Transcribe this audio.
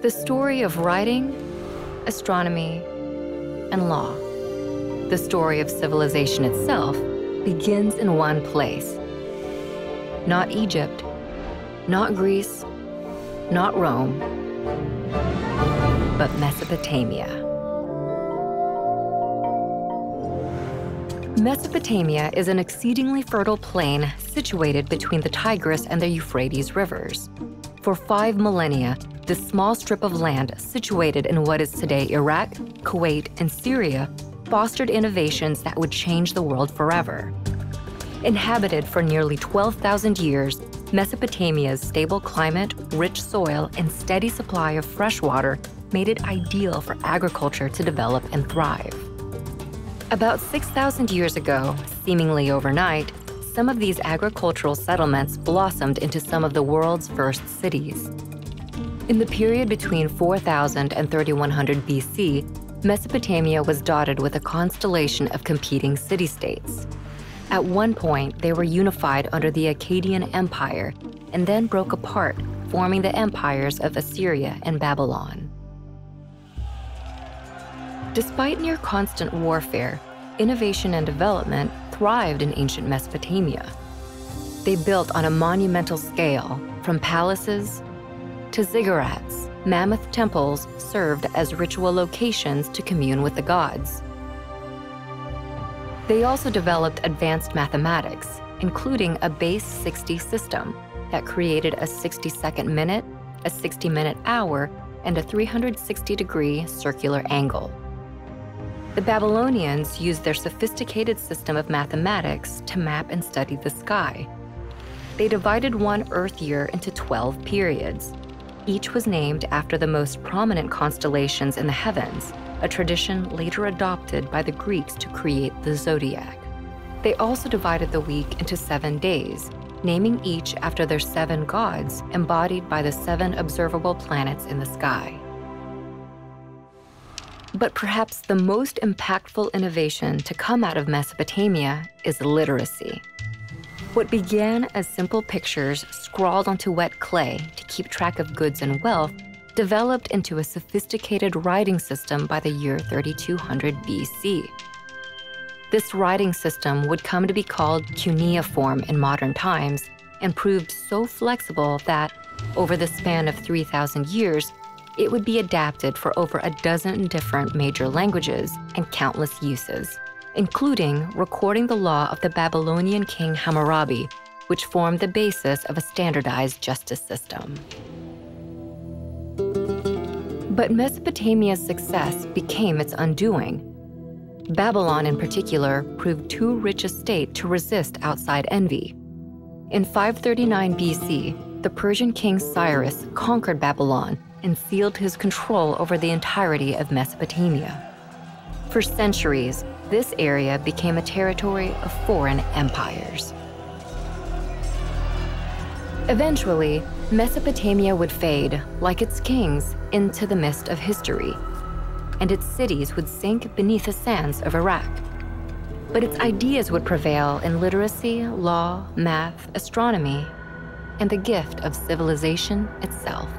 The story of writing, astronomy, and law. The story of civilization itself begins in one place. Not Egypt, not Greece, not Rome, but Mesopotamia. Mesopotamia is an exceedingly fertile plain situated between the Tigris and the Euphrates rivers. For 5 millennia, this small strip of land situated in what is today Iraq, Kuwait, and Syria fostered innovations that would change the world forever. Inhabited for nearly 12,000 years, Mesopotamia's stable climate, rich soil, and steady supply of fresh water made it ideal for agriculture to develop and thrive. About 6,000 years ago, seemingly overnight, some of these agricultural settlements blossomed into some of the world's first cities. In the period between 4000 and 3100 BC, Mesopotamia was dotted with a constellation of competing city-states. At one point, they were unified under the Akkadian Empire and then broke apart, forming the empires of Assyria and Babylon. Despite near constant warfare, innovation and development thrived in ancient Mesopotamia. They built on a monumental scale, from palaces to ziggurats. Mammoth temples served as ritual locations to commune with the gods. They also developed advanced mathematics, including a base 60 system that created a 60-second minute, a 60-minute hour, and a 360-degree circular angle. The Babylonians used their sophisticated system of mathematics to map and study the sky. They divided one Earth year into 12 periods. Each was named after the most prominent constellations in the heavens, a tradition later adopted by the Greeks to create the zodiac. They also divided the week into 7 days, naming each after their 7 gods embodied by the 7 observable planets in the sky. But perhaps the most impactful innovation to come out of Mesopotamia is literacy. What began as simple pictures scrawled onto wet clay to keep track of goods and wealth developed into a sophisticated writing system by the year 3200 BC. This writing system would come to be called cuneiform in modern times and proved so flexible that, over the span of 3,000 years, it would be adapted for over a dozen different major languages and countless uses, including recording the law of the Babylonian king Hammurabi, which formed the basis of a standardized justice system. But Mesopotamia's success became its undoing. Babylon, in particular, proved too rich a state to resist outside envy. In 539 BC, the Persian king Cyrus conquered Babylon and sealed his control over the entirety of Mesopotamia. For centuries, this area became a territory of foreign empires. Eventually, Mesopotamia would fade, like its kings, into the mist of history, and its cities would sink beneath the sands of Iraq. But its ideas would prevail in literacy, law, math, astronomy, and the gift of civilization itself.